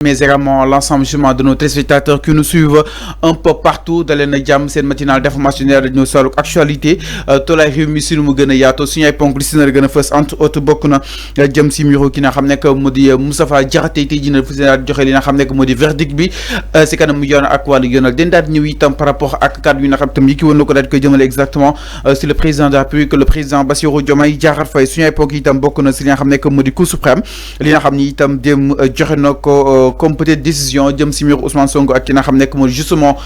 mais également l'ensemble justement de nos téléspectateurs qui nous suivent un peu partout dans les jàmm seen matinale d'information ñu solo actualité tolay réew mi sunu mu gën a yaatoo suñu ay ponk li si nar a gën a fës entre autres bokk na jëm si miro ki nga xam nekk mu di Moustapha Diakhaté tey jii nag fu daal joxe li nga xam nekk mu di verdict bi si kanam mu yoon ak wàllu yoonal den daal ñëw itam par rapport ak cadre yi nga xam tam yi ki woon na ko daal di koy jëmale exactement si le président de la République le président Bassirou Diomaye Diakhar Faye suñu ay ponk itam bokk na si li nga xam nekk mu di Cour suprême li nga xam ni itam dem joxe na ko comme peut-être décision jëm si mbiru Ousmane Sonko ak ki nga xam nekk moo justement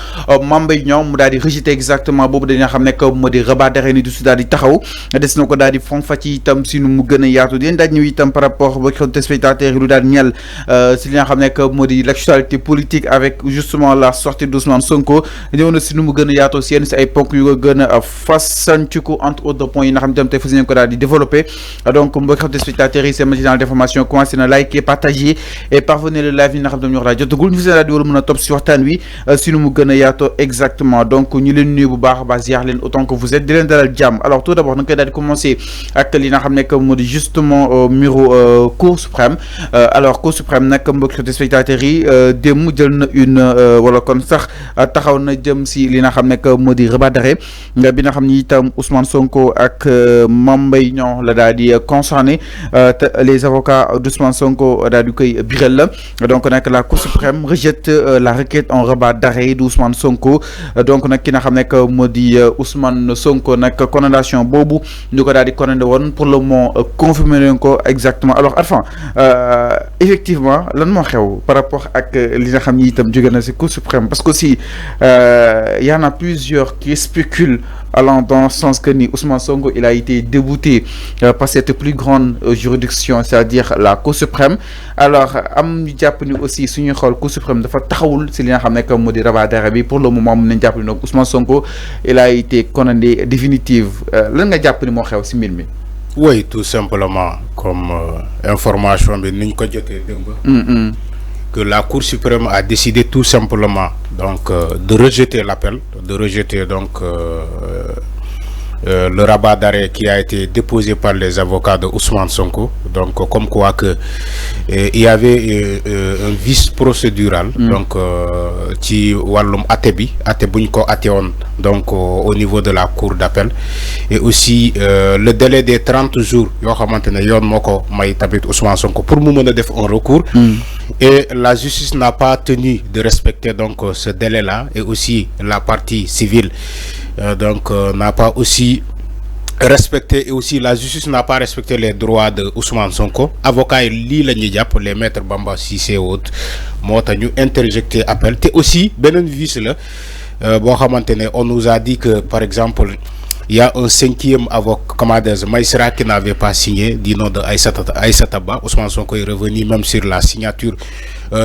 Mame Mbaye Niang mu daal di rejeté exactement boobu dañu xam nekk moo di rabat d'arrêt ni du si daal di taxaw des na ko daal di fon fa ci itam si nu mu gën a yaatu di leen daal ñëw itam par rapport ba xew téléspectateurs yi lu daal ñeel si li nga xam nekk moo di l'actualité politique avec justement la sortie d'Ousmane Sonko ñëw na si nu mu gën a yaatoo si yenn si ay ponk yu ko gën a fasantiku entre autres points yi nga xam ne tey fas yéene ko daal di développer donc ba xew téléspectateurs yi seen matinale d'information commencé na liker partager et parvenir le live yi nga xam ne ñoo wax jotagul ñu fi daal di war a mën a topp si waxtaan wi si nu mu gën a yaatoo exactement donc ñu leen nuyu bu baax a baax ziar leen autant que vous êtes di leen dalal jàmm alors tout d'abord na koy daal di commencer ak li nga xam ne que moo di justement mbiru Cour suprême alors Cour suprême nag mbokk téléspectateurs yi démb jël na une wala kon sax taxaw na jëm si li nga xam ne que moo di rabat d'arrêt bi nga xam ni itam Ousmane Sonko ak Mame Mbaye Niang la daal di concerné les avocats d'Ousmane Sonko daal di koy biral la donc nag la Cour suprême rejette la requête en rabat d'arrêt d'Ousmane Sonko donc nag ki nga xam ne que moo di Ousmane Sonko nag condamnation boobu ñu ko daal di condamné woon pour le moment confirmé nañ ko exactement alors Arfan effectivement lan moo xew par rapport ak li nga xam ni itam jóge na ci Cour suprême parce que aussi y en a plusieurs qui spéculent allant dans le sens que ni Ousmane Sonko il a été débouté par cette plus grande juridiction c'est-à-dire la Cour suprême alors am ñu jàpp ni aussi suñuy xool Cour suprême dafa taxawul si li nga xam ne que moo di rabat d'arrêt bi pour le moment mën nañ jàpp ni donc Ousmane Sonko il a été condamné définitive lan nga jàpp ni moo xew si mbir mi. Oui, tout simplement comme information bi niñ ko jotee démb que la Cour suprême a décidé tout simplement donc de rejeter l'appel, de rejeter donc le rabat d'arrêt qui a été déposé par les avocats de Ousmane Sonko, donc comme quoi que il y avait un vice procédural donc ci wàllum atte bi atte buñ ko atte woon donc au niveau de la cour d'appel et aussi le délai des 30 jours yoo xamante ne yoon moo ko may tamit Ousmane Sonko pour mu mën a def un recours et la justice n'a pas tenu de respecter donc ce délai là et aussi la partie civile donc n'a pas aussi respecté et aussi la justice n'a pas respecté les droits de Ousmane Sonko avocat yi lii la ñuy jàpp les maîtres Bamba Cissé autres moo tax ñu interjecté appel te aussi beneen vice la boo xamante ne on nous a dit que par exemple il y a un cinquième avocat Kamadez Maïsra qui n'avait pas signé du nom de Aïssata Ba. Ousmane Sonko est revenu même sur la signature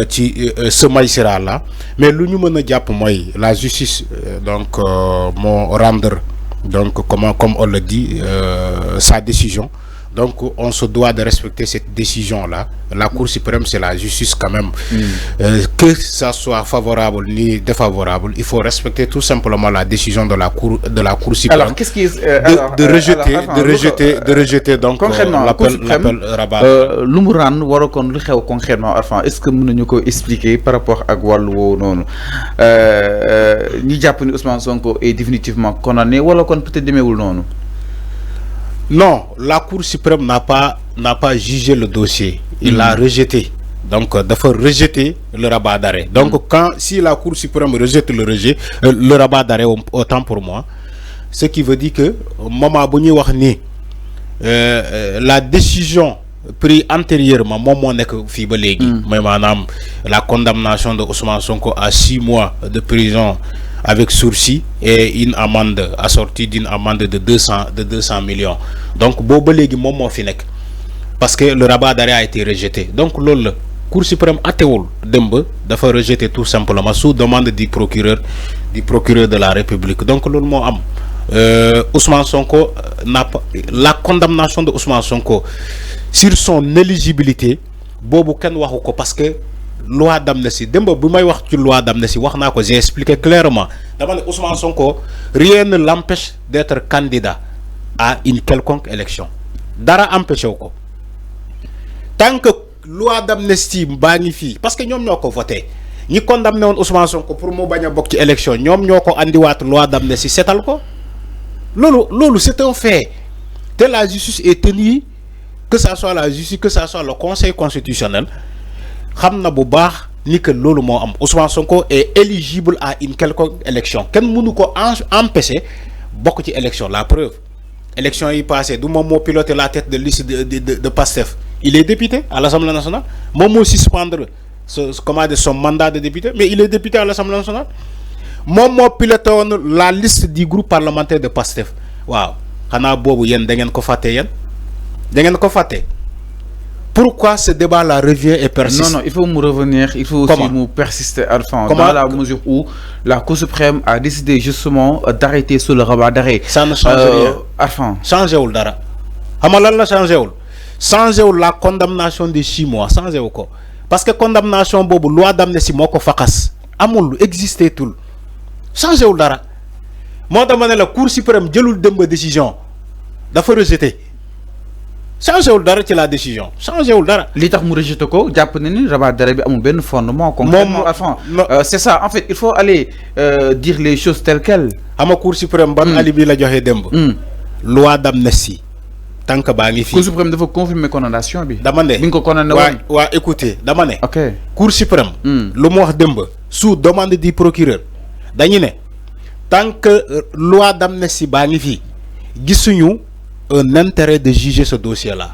ci ce Maïsra là mais lu ñu mën a jàpp mooy la justice donc moo rendre donc comme on le dit sa décision donc on se doit de respecter cette décision là la Cour suprême c'est la justice quand même que ça soit favorable ni défavorable il faut respecter tout simplement la décision de la Cour suprême. Alors qu'est-ce qui de rejeter donc l'appel rabat lu mu ran war a kon lu xew concrètement Arfan est-ce que mën nañu ko expliquer par rapport ak wàllu woowu noonu ñi jàpp ni Ousmane Sonko est définitivement condamné wala kon peut-être demeewul noonu. Non, la Cour suprême n'a pas jugé le dossier. Il l'a rejeté. Donc, il faut rejeter le rabat d'arrêt. Donc, si la Cour suprême rejette le rabat d'arrêt, autant pour moi, ce qui veut dire que, moment où wax ni la décision prise antérieurement, moment n'est que fi ba légui, mais madame, la condamnation de Ousmane Sonko à 6 mois de prison avec sursis et une amende assortie d'une amende de 200 millions. Donc booba léegi moom moo fi nekk parce que le rabat d'arrêt a été rejeté. Donc loolu la Cour suprême attewul démb dafa rejeter tout simplement sous demande du procureur de la République. Donc loolu moo am Ousmane Sonko n'a pas la condamnation de Ousmane Sonko sur son éligibilité boobu kenn waxu ko parce que loi d'amnistie démb bu may wax ci loi d'amnistie wax naa ko j'ai expliqué clairement dama ne Ousmane Sonko rien ne l'empêche d'être candidat à une quelconque élection dara empêché wu ko tant que loi d'amnistie baa ngi fii parce que ñoom ñoo ko voté ñi condamné woon Ousmane Sonko pour mu bañ a bokk ci élection ñoom ñoo ko andiwaat loi d'amnistie setal ko loolu c'est un fait te la justice est tenue que ça soit la justice que ça soit le conseil constitutionnel xam na bu baax ni que loolu moo am Ousmane Sonko est éligible à une quelconque élection kenn mënu ko empêcher bokk ci élection la preuve élection yi passé du moom moo piloté la tête de liste de Pastef il est député à l'Assemblée nationale moom moo suspendre son mandat de député mais il est député à l'Assemblée nationale moom moo piloté woon la liste du groupe parlementaire de Pastef waaw xanaa boobu yéen da ngeen ko fàtte yéen da ngeen ko fàtte. Pourquoi ce débat-là revient et persiste? Non, il faut me revenir, il faut aussi nous persister à dans la mesure où la Cour suprême a décidé justement d'arrêter sur le rabat d'arrêt. Ça ne change rien. Changé ou dara. Hamalan la changé ou. Changé ou la condamnation de 6 mois. Changé ou quoi? Parce que condamnation bobu loi d'amnistie moko fakas. Amul existé tout. Changé ou dara. Moi dama la Cour suprême jëlul demb décision. Dafa rejeter. Changé wul dara ci la décision changé wul dara. li tax mu rejeté ko jàpp na ni rabat d'arrêt bi amul benn fondement. concrètement c'est ça en fait il faut aller dire les choses telles quelles. ama Cour suprême ban alibi la joxe démb. loi d'amnistie tant que baa ngi fi. Cour suprême dafa confirmer condamnation bi. dama ne bi nga ko condamné woon écoutez dama ne. ok Cour suprême. lu mu wax démb sous demande du procureur dañu ne tant que loi d'amnistie baa ngi fi gisuñu un intérêt de juger ce dossier-là.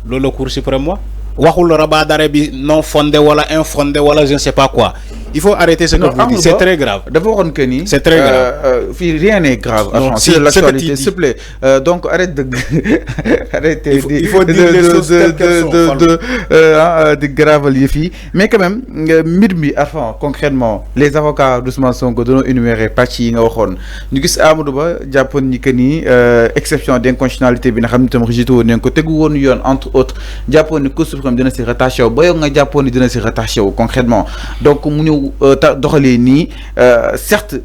Le Cour suprême, le rabat d'arrêt non fondé ou infondé ou je ne sais pas quoi. Il faut arrêter ce que vous dites. C'est très grave. D'abord, c'est très grave. Rien n'est grave. C'est l'actualité, s'il te plaît. Donc, arrête de... Arrêtez il faut dire les choses telles qu'elles sont. De grave les filles. Mais quand même, concrètement, les avocats d'Ousmane Sonko doivent énumérer partie nga waxone ñu gis Amadou Ba jàppoon ni que ni exception d'inconstitutionnalité bi nga xam ne tam rejeté woon nañ ko tegu woon yoon entre autres jàppoon ni Cour suprême dina si rattaché wu ba yow nga jàppoon ni dina si rattaché wu concrètement donc mu ñëw doxalee nii certes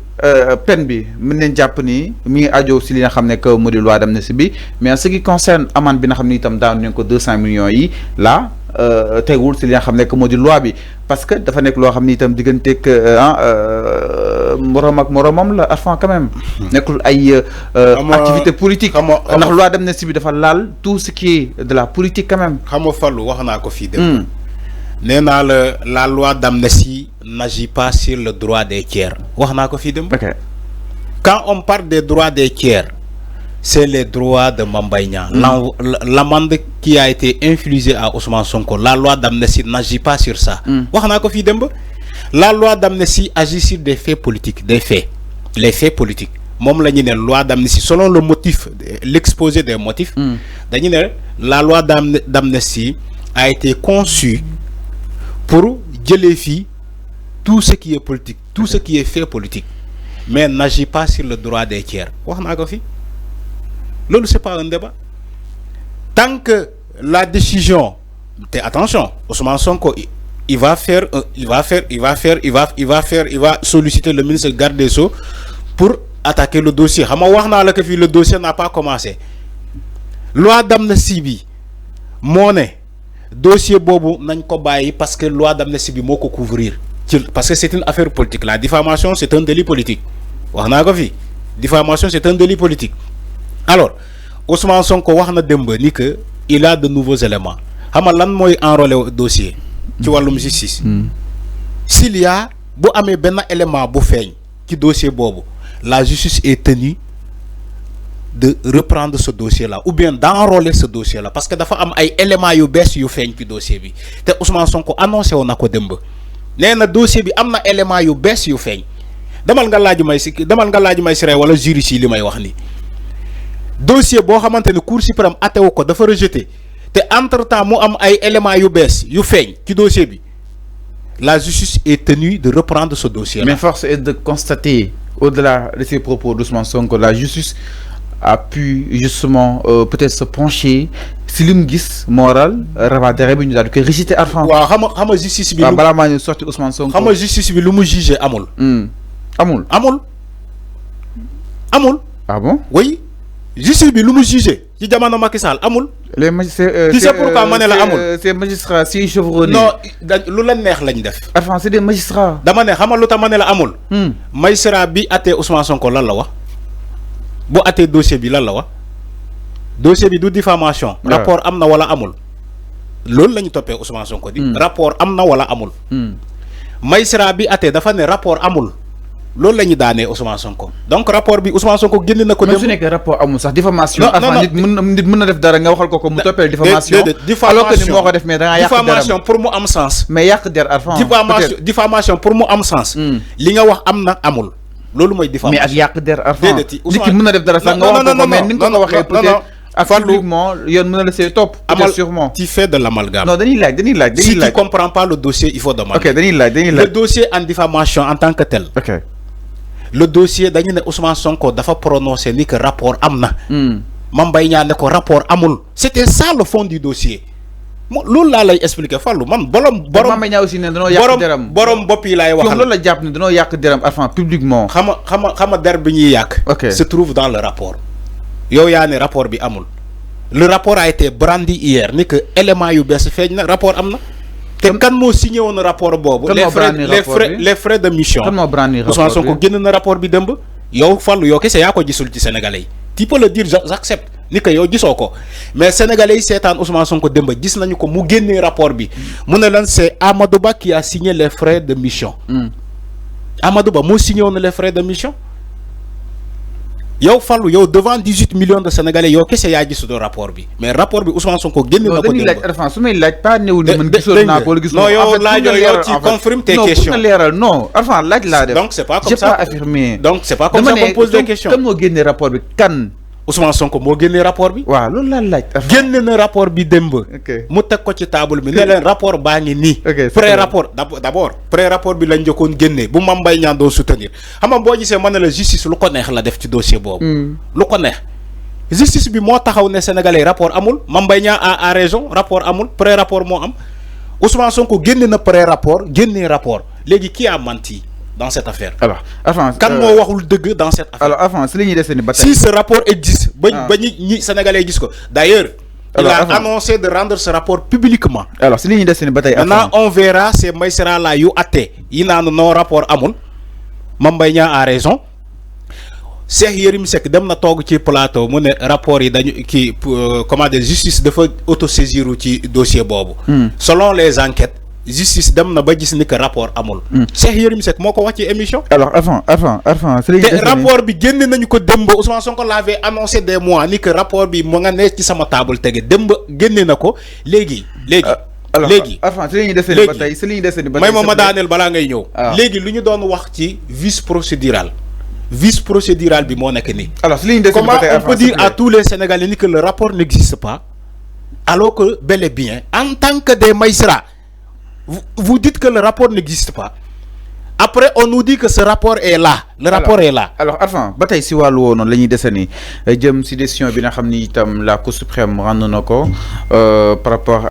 peine bi mën nañ jàpp ni mi ngi ajo si li nga xam ne que mu di loi d'amnistie bi mais en ce qui concerne amende bi nga xam ne itam daanu nañ ko 200 millions yi là tegul si li nga xam ne que moo di loi bi parce que dafa nekk loo xam ni itam digganteeg morom ak moromam la afan quand même nekkul ay activité politique ndax loi d'amnistie bi dafa laal tout ce qui est de la politique quand même. xam nga Fallou wax naa ko fii dem nee naa la loi d'amnistie n'agit pas sur le droit des tiers wax naa ko fii dem quand on parle des droits des tiers c'est les droits de Mame Mbaye Niang. L'amende qui a été infligée à Ousmane Sonko, la loi d'amnistie n'agit pas sur ça. La loi d'amnistie agit sur des faits politiques, des faits, les faits politiques. Mom la loi d'amnistie selon le motif, l'exposé des motifs. La loi d'amnistie a été conçue pour gérer tout ce qui est politique, tout ce qui est fait politique, mais n'agit pas sur le droit des tiers. Lolo, c'est pas un débat. Tant que la décision, attention, Ousmane Sonko, il va solliciter le ministre garde des Sceaux pour attaquer le dossier. Le dossier n'a pas commencé. Loi d'amnistie, monnaie, dossier bobo n'a pas baillé parce que loi d'amnistie bi moko couvrir. Parce que c'est une affaire politique. La diffamation, c'est un délit politique. Diffamation, c'est un délit politique. Alors, Ousmane Sonko waxna dembe ni que il a de nouveaux éléments. Xama lan moy enrôler au dossier ci walum justice. S'il y a bu amé ben élément bu feñ ci dossier bobu, la justice est tenue de reprendre ce dossier là ou bien d'enrôler ce dossier là parce que dafa am ay éléments yu bess yu feñ ci dossier bi. Té Ousmane Sonko annoncé wonako dembe. Néna dossier bi amna élément yu bess yu feñ. Demal nga laaj may ci wala jury ci limay wax ni. Dossier bo xamanteni Cour suprême atewu ko dafa rejeter te entre temps mu am ay éléments yu bess yu feñ ci dossier bi la justice est tenue de reprendre ce dossier là. Mais force est de constater au-delà de ces propos d'Ousmane Sonko la justice a pu justement peut-être se pencher si lim gis moral rabat d'arrêt bi ñu daal di koy rejeter arfan. Waaw xam justice bi. Bala ma ñu sorti Ousmane Sonko. Xam justice bi lu mu juger amul. Amul. Ah bon? Oui. Justice bi lu mu jugé ci jamono Macky Sall amul les magistrats tu sais pourquoi ma ne la amul ces magistrats si chevronnés. non lu la neex lañ def. Enfin c'est des magistrats. dama ne xamal lu tax ma ne la amul. magistrat bi attee Ousmane Sonko lan la wax bu attee dossier bi lan la wax dossier bi du diffamation. rapport am na wala amul. loolu la ñu toppee Ousmane Sonko di. rapport am na wala amul. magistrat bi attee dafa ne rapport amul. loolu la ñu daanee Ousmane Sonko donc rapport bi Ousmane Sonko génn na ko. dem su nekkee rapport amul sax diffamation. non nit mën na def dara nga waxal ko mu toppee diffamation. alors que ni moo ko def mais da ngaa yàq deram diffamation pour mu am sens. mais yàq der diffamation pour mu am sens. li nga wax am na amul. loolu mooy diffamation mais ak yàq der Arfan nit ki mën na def dara sax nga wax ko mais ni nga ko waxee peut-être absolument yoon mën na la see topp. sûrement tu fais de l'amalgame. non dañuy laaj si tu comprends pas le dossier il faut demander. ok dañuy laaj le dossier en diffamation en tant que tel. ok le dossier dañu ne Ousmane Sonko dafa prononcé ni que rapport am na. Mame Mbaye Niang ne ko rapport amul. c'était ça le fond du dossier. loolu laa lay expliquer Fallou man borom. Mame Mbaye Niang aussi ne danoo yàq deram borom bopp yi laay waxal. loolu la jàpp ne danoo yàq deram enfin publiquement. xam nga der bi ñuy yàq. se trouve dans le rapport. yow yaa ne rapport bi amul. le rapport a été brandi hier ni que élément yu bees feeñ na rapport am na. te kan moo signé woon rapport boobu. les frais de mission. kan moo brandi rapport bi Ousmane Sonko génn na rapport bi dëmb. yow Fallou yow kese yaa ko gisul ci sénégalais yi. tu peux le dire j'accepte ni que yow gisoo ko mais sénégalais yi seetaan Ousmane Sonko démb gis nañu ko mu génnee rapport bi. mu ne lan c'est Amadou Ba qui a signé les frais de mission. Amadou Ba moo signé woon les frais de mission. yow Fallou yow devant 18 millions de sénégalais yow kese yaa gisul rapport bi mais rapport bi Ousmane Sonko génne na ko démb. dañuy laaj Arfan su may laaj pas néew ni man gisoon naa ko wala gisoon. non yow laajoo yow ci confirme tes questions. non leeral non Arfan laaj laa def. donc c'est pas comme ça j'ai pas affirmé. donc c'est pas comme ça qu'on pose des questions. kan moo génne rapport bi kan. Ousmane Sonko moo génne rapport bi. waaw loolu laa laaj. génne na rapport bi démb. mu teg ko ci table bi ne leen rapport baa ngi nii. pré rapport d'abord pré rapport bi lañ njëkkoon génne bu Mame Mbaye Niang doon soutenir xam nga boo gisee mën na la justice lu ko neex la def ci dossier boobu. lu ko neex justice bi moo taxaw ne sénégalais rapport amul Mame Mbaye Niang a raison rapport amul pré rapport moo am Ousmane Sonko génne na pré rapport génne rapport léegi qui a menti dans cette affaire. alors enfin kan moo waxul dëgg dans cette affaire. alors enfin si li ñuy dese ni ba tey si ce rapport existe. ba ñi sénégalais gis ko d'ailleurs. il a annoncé de rendre ce rapport publiquement. alors si li ñuy dese ni ba tey. maintenant on verra ces magistrats là yu atte yi naan non rapport amul Mame Mbaye Niang a raison Cheikh Yérim Seck dem na toog ci plateau mu ne rapport yi dañu kii comment dire justice dafa autosaisir ci dossier boobu. selon les enquêtes. justice dem na ba gis ni que rapport amul. Cheikh Yérim Seck moo ko wax ci émission. alors Arfan te rapport bi génne nañu ko démb Ousmane Sonko l'avait annoncé des mois ni que rapport bi mu nga ne ci sama table tege démb génne na ko léegi. Arfan si li ñuy dese ni ba tey si li ñuy dese ni ba tey may ma daaneel balaa ngay ñëw. léegi lu ñu doon wax ci vice procédural bi moo nekk nii. alors si li ñuy dese ni ba tey comment on peut dire à tous les Sénégalais ni que le rapport n'existe pas alors que bel et bien en tant que des magistrats. Vous dites que le rapport n'existe pas. Après, on nous dit que ce rapport est là. Le rapport est là. Alors, Arfan, bataille si walu wonon lañuy déssani jëm ci décision bi nga xamni itam la Cour suprême rend na ko par rapport